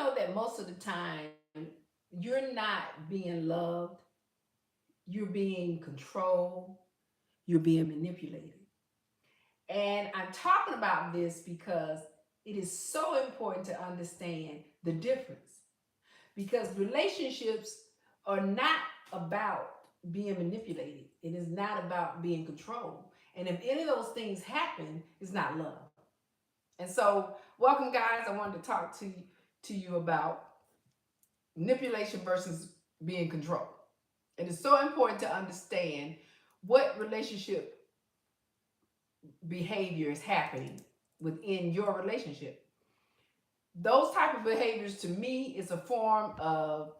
know that most of the time you're not being loved, you're being controlled, you're being manipulated. And I'm talking about this because it is so important to understand the difference. Because relationships are not about being manipulated, it is not about being controlled. And if any of those things happen, it's not love. And so, welcome, guys. I wanted to talk to you about manipulation versus being controlled. And it's so important to understand what relationship behavior is happening within your relationship. Those type of behaviors to me is a form of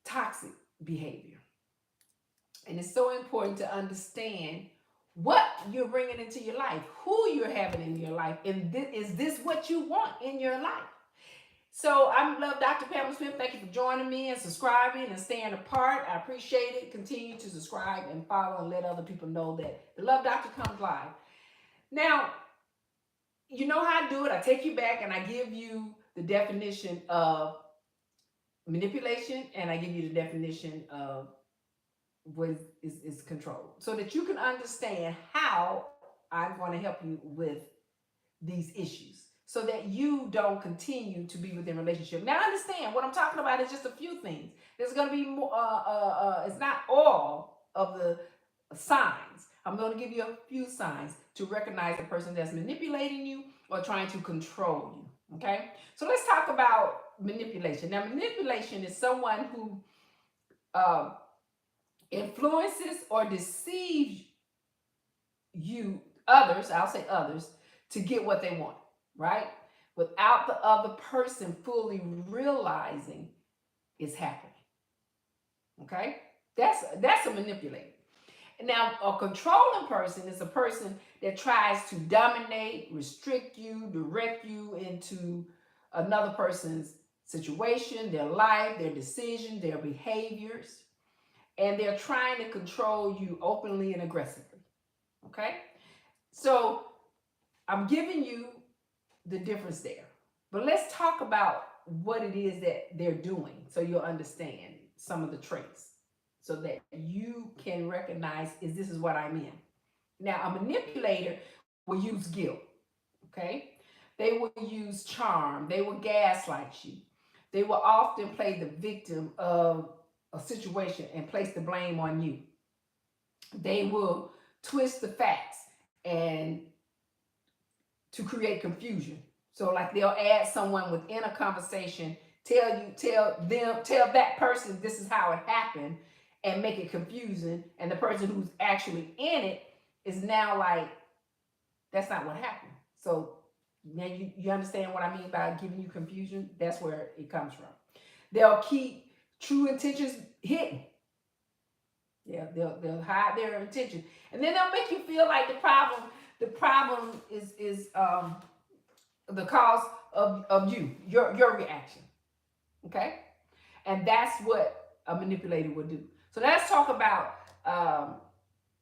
toxic behavior. And it's so important to understand what you're bringing into your life, who you're having in your life, and is this what you want in your life? So I love Dr. Pamela Smith. Thank you for joining me and subscribing and staying apart. I appreciate it. Continue to subscribe and follow and let other people know that the Love Doctor comes live. Now, you know how I do it. I take you back and I give you the definition of manipulation, and I give you the definition of what is control, so that you can understand how I'm going to help you with these issues, so that you don't continue to be within relationship. Now, understand what I'm talking about is just a few things. There's going to be more. It's not all of the signs. I'm going to give you a few signs to recognize the person that's manipulating you or trying to control you. Okay, so let's talk about manipulation. Now, manipulation is someone who uh, influences or deceives you, others, I'll say others, to get what they want, right? Without the other person fully realizing it's happening. Okay? That's a manipulator. Now, a controlling person is a person that tries to dominate, restrict you, direct you into another person's situation, their life, their decision, their behaviors, and they're trying to control you openly and aggressively. Okay? So I'm giving you the difference there. But let's talk about what it is that they're doing so you'll understand some of the traits so that you can recognize is this is what I'm in. Now, a manipulator will use guilt, okay? They will use charm. They will gaslight you. They will often play the victim of a situation and place the blame on you. They will twist the facts and to create confusion. So like they'll add someone within a conversation, tell that person this is how it happened and make it confusing. And the person who's actually in it is now like, that's not what happened. So now you understand what I mean by giving you confusion? That's where it comes from. They'll keep true intentions hidden. Yeah, they'll hide their intention. And then they'll make you feel like the problem is the cause of your reaction. Okay? And that's what a manipulator would do. So let's talk about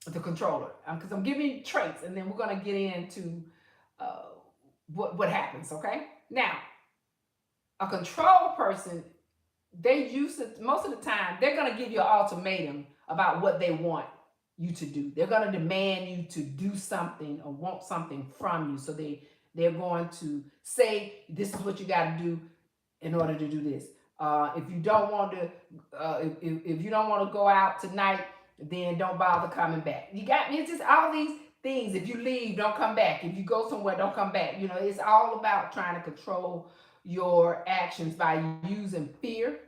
the controller, because I'm giving you traits, and then we're going to get into uh, what happens. Okay? Now, a control person, they use it most of the time. They're going to give you an ultimatum about what they want you to do. They're going to demand you to do something or want something from you. So they're going to say this is what you got to do in order to do this. If you don't want to, if you don't want to go out tonight, then don't bother coming back. You got me. It's just all these things. If you leave, don't come back. If you go somewhere, don't come back. You know, it's all about trying to control your actions by using fear,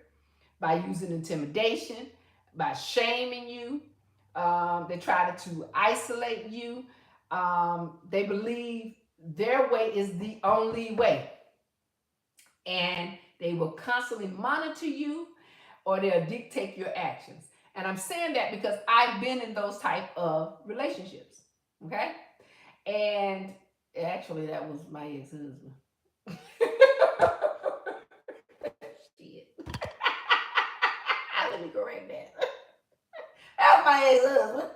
by using intimidation, by shaming you. They try to isolate you. They believe their way is the only way. And they will constantly monitor you or they'll dictate your actions. And I'm saying that because I've been in those type of relationships. Okay? And actually, that was my ex-husband. Shit. Let me correct that. That was my ex-husband.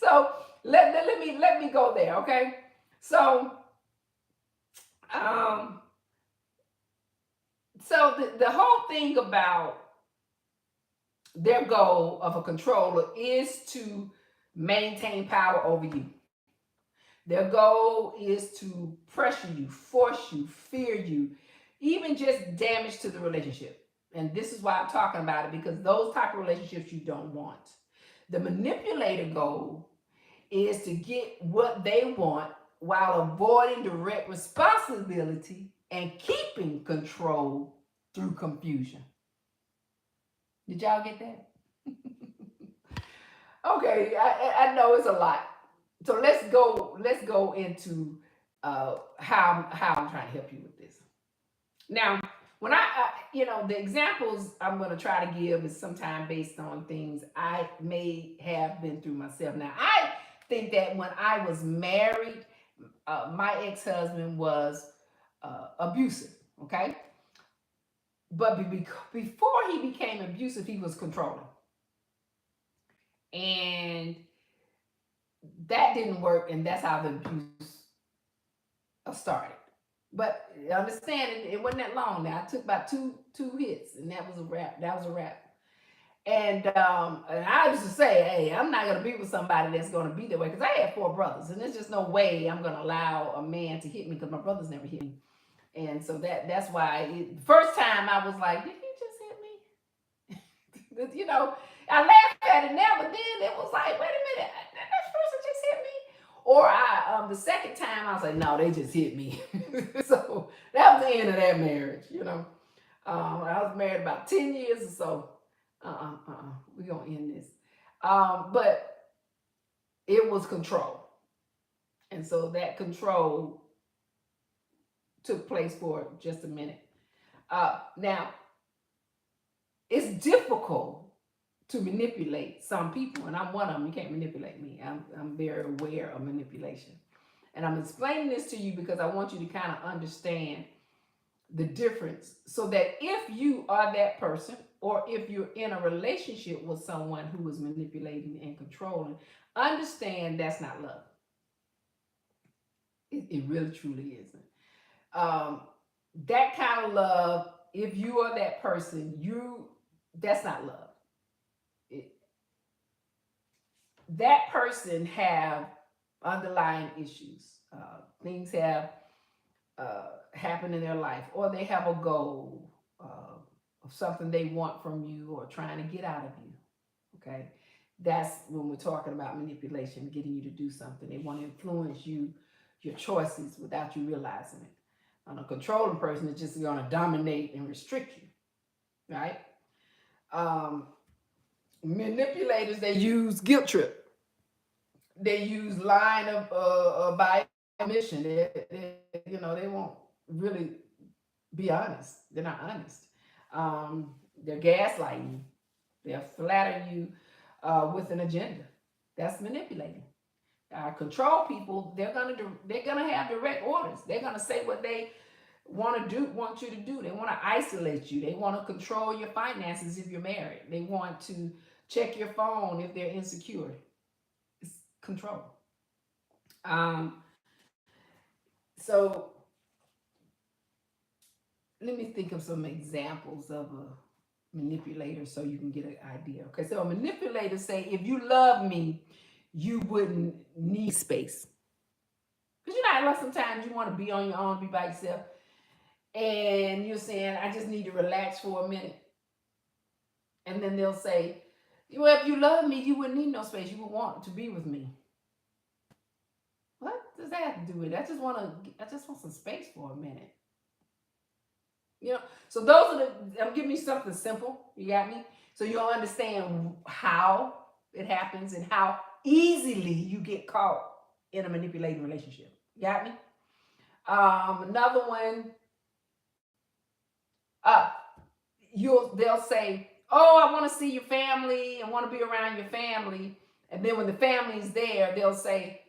So let me go there, okay? So So the whole thing about their goal of a controller is to maintain power over you. Their goal is to pressure you, force you, fear you, even just damage to the relationship. And this is why I'm talking about it, because those type of relationships you don't want. The manipulator goal is to get what they want while avoiding direct responsibility and keeping control through confusion. Did y'all get that? Okay, I know it's a lot. So let's go into how I'm trying to help you with this. Now, when the examples I'm going to try to give is sometimes based on things I may have been through myself. Now, I think that when I was married, my ex-husband was abusive. Okay, but before he became abusive, he was controlling, and that didn't work, and that's how the abuse started. But understand it wasn't that long. Now I took about two hits, and that was a wrap. That was a wrap. And I used to say, hey, I'm not gonna be with somebody that's gonna be that way, because I had four brothers, and there's just no way I'm gonna allow a man to hit me, because my brothers never hit me. And so that's why first time I was like, did he just hit me? I laughed at it now, but then it was like, wait a minute, that person just hit me. Or the second time I was like, no, they just hit me. So that was the end of that marriage. I was married about 10 years or so. We're gonna end this. But it was control. And so that control took place for just a minute. Now, it's difficult to manipulate some people, and I'm one of them. You can't manipulate me. I'm very aware of manipulation. And I'm explaining this to you because I want you to kind of understand the difference, so that if you are that person, or if you're in a relationship with someone who is manipulating and controlling, understand that's not love. It really truly isn't. Um, that kind of love, if you are that person, that's not love. It, that person have underlying issues. Things have happen in their life, or they have a goal of something they want from you or trying to get out of you. Okay, that's when we're talking about manipulation, getting you to do something. They want to influence your choices without you realizing it. On a controlling person, it's just going to dominate and restrict you, right? Um, Manipulators, they use guilt trip. They use line by omission. They won't really be honest. They're not honest. They're gaslighting you. They'll flatter you with an agenda. That's manipulating. Control people, they're gonna have direct orders. They're gonna say what they want you to do. They want to isolate you. They want to control your finances if you're married. They want to check your phone if they're insecure. It's control. Um, so let me think of some examples of a manipulator so you can get an idea. Okay, so a manipulator say, if you love me, you wouldn't need space. Because like sometimes you want to be on your own, be by yourself, and you're saying, I just need to relax for a minute. And then they'll say, well, if you love me, you wouldn't need no space. You would want to be with me. What does that have to do with it? I just want some space for a minute. So those are I'm giving you something simple. You got me? So you'll understand how it happens and how easily you get caught in a manipulating relationship. You got me? Another one, uh, they'll say, oh, I want to see your family and want to be around your family. And then when the family's there, they'll say,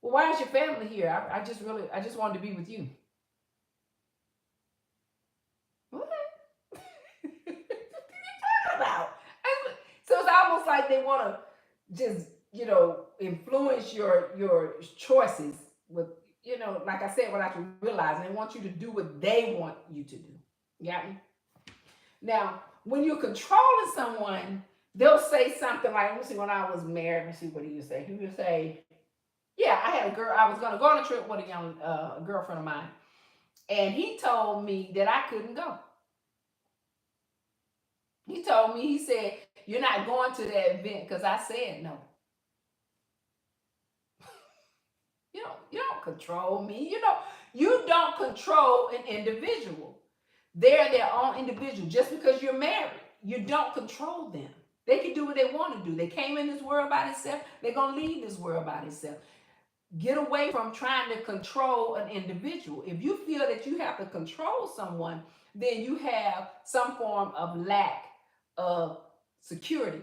well, why is your family here? I just wanted to be with you. What? What are you talking about? So it's almost like they want to just, influence your choices with, like I said, without you realizing. They want you to do what they want you to do. Got me? Now, when you're controlling someone, they'll say something like, let me see, when I was married, let me see what he would say. He would say, yeah, I had a girl, I was going to go on a trip with a young girlfriend of mine. And he told me that I couldn't go. He told me, he said, you're not going to that event because I said no. You don't control me. You don't control an individual. They're their own individual. Just because you're married, you don't control them. They can do what they want to do. They came in this world by themselves. They're going to leave this world by themselves. Get away from trying to control an individual. If you feel that you have to control someone, then you have some form of lack of security,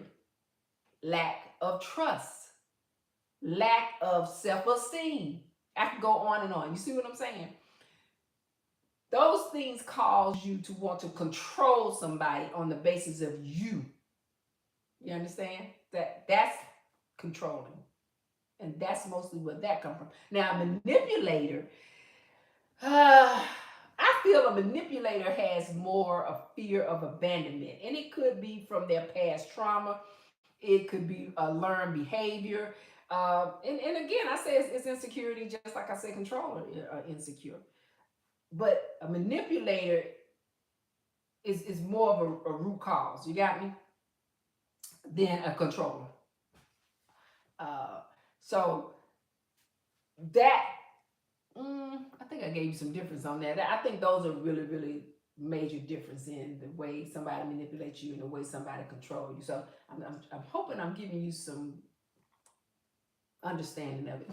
lack of trust, lack of self-esteem. I can go on and on. You see what I'm saying? Those things cause you to want to control somebody on the basis of you. You understand? That's controlling. And that's mostly where that comes from. Now, a manipulator, I feel a manipulator has more a fear of abandonment. And it could be from their past trauma. It could be a learned behavior. And again, I say it's insecurity, just like I said, controller insecure. But a manipulator is more of a root cause. You got me? Than a controller. Uh, so that I think I gave you some difference on that. I think those are really, really major difference in the way somebody manipulates you and the way somebody controls you. So I'm hoping I'm giving you some understanding of it.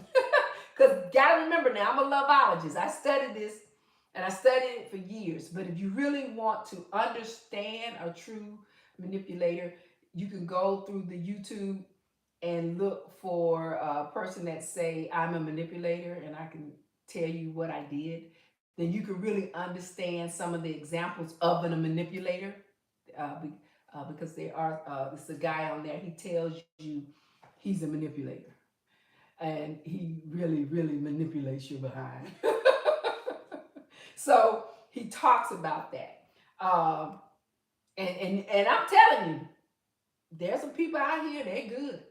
Because gotta remember now, I'm a loveologist. I studied this and I studied it for years. But if you really want to understand a true manipulator, you can go through the YouTube and look for a person that say I'm a manipulator and I can tell you what I did. Then you can really understand some of the examples of a manipulator. Because there are, it's a guy on there, he tells you he's a manipulator and he really, really manipulates you behind. So he talks about that. And I'm telling you, there's some people out here, they're good.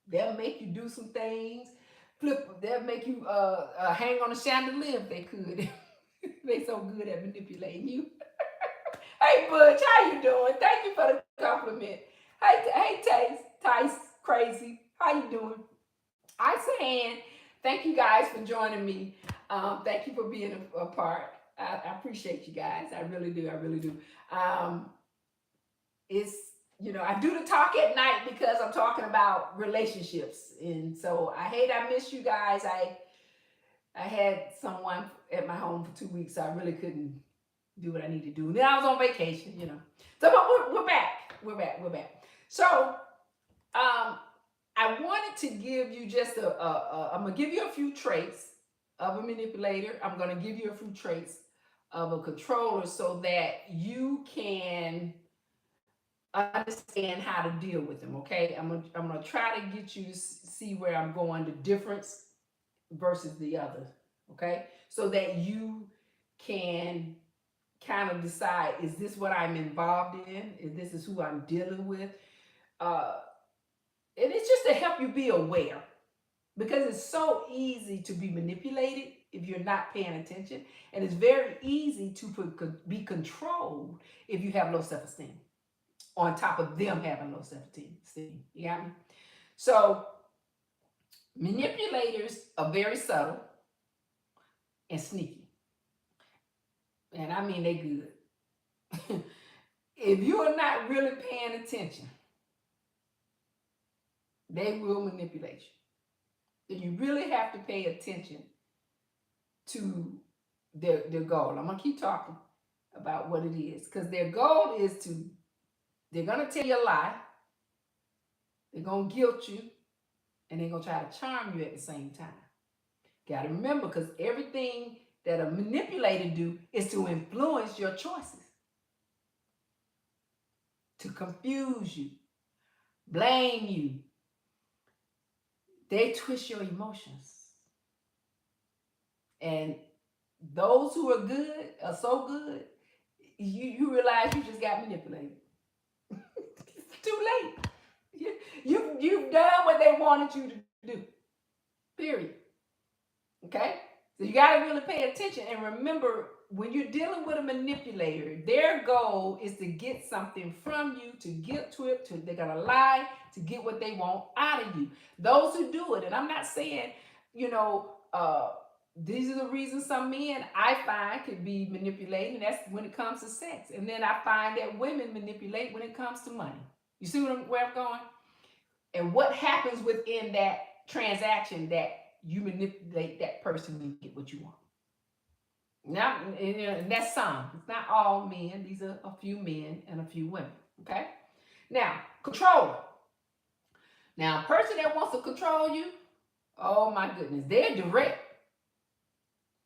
They'll make you do some things. They'll make you hang on a chandelier if they could. They so good at manipulating you. Hey Butch, how you doing? Thank you for the compliment. Hey Tice, crazy. How you doing? I Hand. Thank you guys for joining me. Thank you for being a part. I appreciate you guys. I really do. I really do. It's I do the talk at night because I'm talking about relationships, and so I hate I miss you guys. I had someone at my home for 2 weeks, so I really couldn't do what I need to do. And then I was on vacation. So but we're back. We're back. So I wanted to give you just I'm gonna give you a few traits of a manipulator. I'm gonna give you a few traits of a controller so that you can understand how to deal with them. Okay, I'm gonna try to get you to see where I'm going, the difference versus the other. Okay, so that you can kind of decide: is this what I'm involved in? Is this who I'm dealing with? Uh, and it's just to help you be aware, because it's so easy to be manipulated if you're not paying attention, and it's very easy to be controlled if you have low self-esteem, on top of them having low self-esteem. You got me? So manipulators are very subtle and sneaky. And I mean, they good. If you are not really paying attention, they will manipulate you. So you really have to pay attention to their goal. I'm going to keep talking about what it is, because their goal is they're going to tell you a lie, they're going to guilt you, and they're going to try to charm you at the same time. Got to remember, because everything that a manipulator do is to influence your choices, to confuse you, blame you. They twist your emotions. And those who are good are so good, you realize you just got manipulated. It's too late. You've done what they wanted you to do. Period. Okay? So you got to really pay attention and remember when you're dealing with a manipulator, their goal is to get something from you, to guilt trip, they're going to lie to get what they want out of you. Those who do it, and I'm not saying, these are the reasons some men I find could be manipulating. That's when it comes to sex. And then I find that women manipulate when it comes to money. You see where I'm going? And what happens within that transaction that you manipulate that person and get what you want. Now, and that's some. It's not all men. These are a few men and a few women. Okay? Now, controller. Now, a person that wants to control you, oh my goodness, they're direct.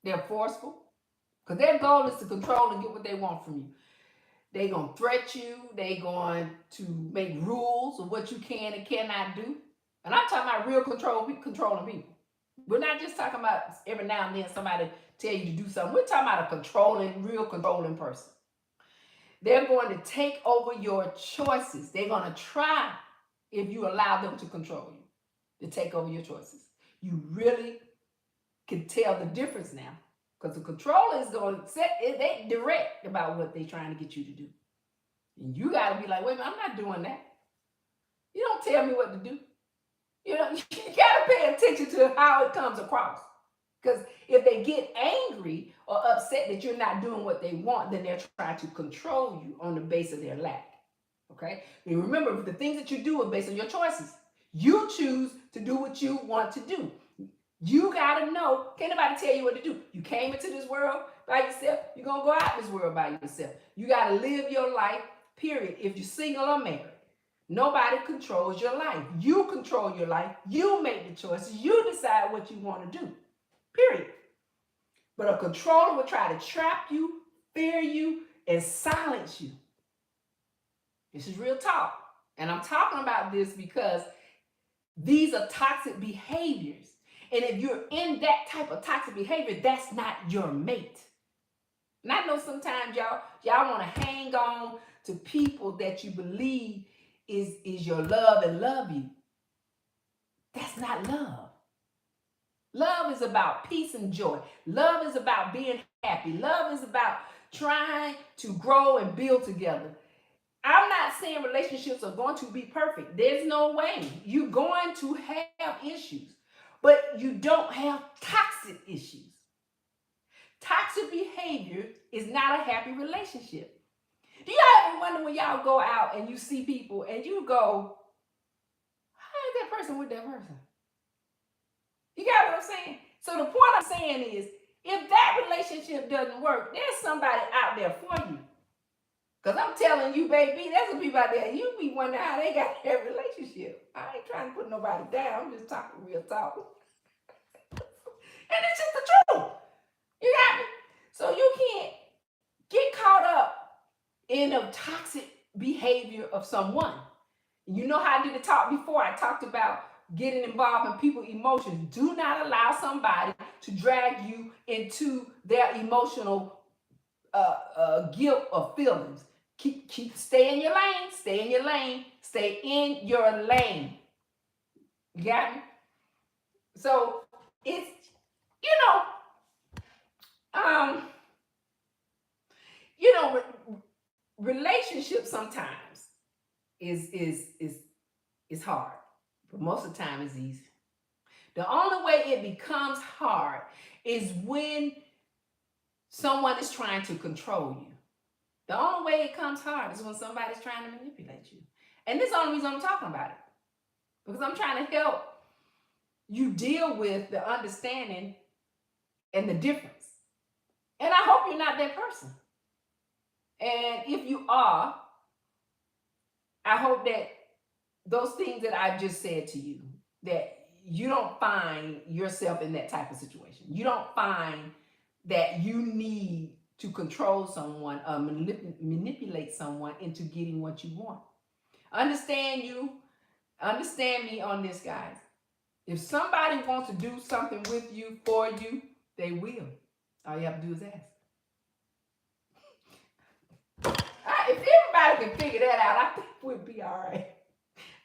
They're forceful. Because their goal is to control and get what they want from you. They're going to threat you. They're going to make rules of what you can and cannot do. And I'm talking about real controlling people. We're not just talking about every now and then somebody tell you to do something. We're talking about a real controlling person. They're going to take over your choices. They're going to try, if you allow them to control you, to take over your choices. You really can tell the difference now. Because the controller is going to they direct about what they're trying to get you to do. And you got to be like, wait a minute, I'm not doing that. You don't tell me what to do. You got to pay attention to how it comes across. Because if they get angry or upset that you're not doing what they want, then they're trying to control you on the basis of their lack. Okay? And remember, the things that you do are based on your choices. You choose to do what you want to do. You got to know, can't nobody tell you what to do. You came into this world by yourself. You're going to go out this world by yourself. You got to live your life, period. If you're single or married, nobody controls your life. You control your life. You make the choices. You decide what you want to do, period. But a controller will try to trap you, fear you, and silence you. This is real talk. And I'm talking about this because these are toxic behaviors. And if you're in that type of toxic behavior, that's not your mate. And I know sometimes y'all want to hang on to people that you believe is your love and love you. That's not love. Love is about peace and joy. Love is about being happy. Love is about trying to grow and build together. I'm not saying relationships are going to be perfect. There's no way. You're going to have issues. But you don't have toxic issues. Toxic behavior is not a happy relationship. Do y'all ever wonder when y'all go out and you see people and you go, how is that person with that person? You got what I'm saying? So the point I'm saying is, if that relationship doesn't work, there's somebody out there for you. Because I'm telling you, baby, there's some people out there, you be wondering how they got that relationship. I ain't trying to put nobody down. I'm just talking real talk. And it's just the truth. You got me? So you can't get caught up in a toxic behavior of someone. You know how I did the talk before. I talked about getting involved in people's emotions. Do not allow somebody to drag you into their emotional guilt or feelings. Stay in your lane. Stay in your lane. Stay in your lane. You got me? So it's, relationships sometimes is hard, but most of the time it's easy. The only way it becomes hard is when someone is trying to control you. The only way it comes hard is when somebody's trying to manipulate you. And this is the only reason I'm talking about it. Because I'm trying to help you deal with the understanding and the difference. And I hope you're not that person. And if you are, I hope that those things that I just said to you, that you don't find yourself in that type of situation. You don't find that you need to control someone or manipulate someone into getting what you want. Understand me on this, guys. If somebody wants to do something with you, for you, they will. All you have to do is ask. All right.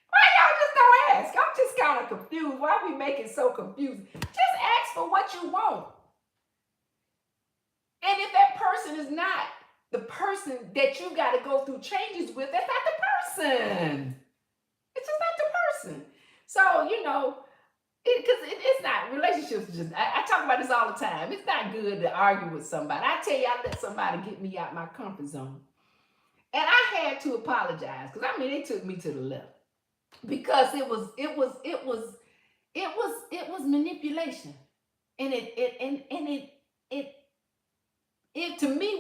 Why y'all just don't ask? I'm just kind of confused. Why we make it so confusing? Just ask for what you want. And if that person is not the person that you got to go through changes with, that's not the person. It's just not the person. So, it's not, relationships just, I talk about this all the time. It's not good to argue with somebody. I tell you, I let somebody get me out my comfort zone. And I had to apologize because they took me to the left because it was manipulation. And it to me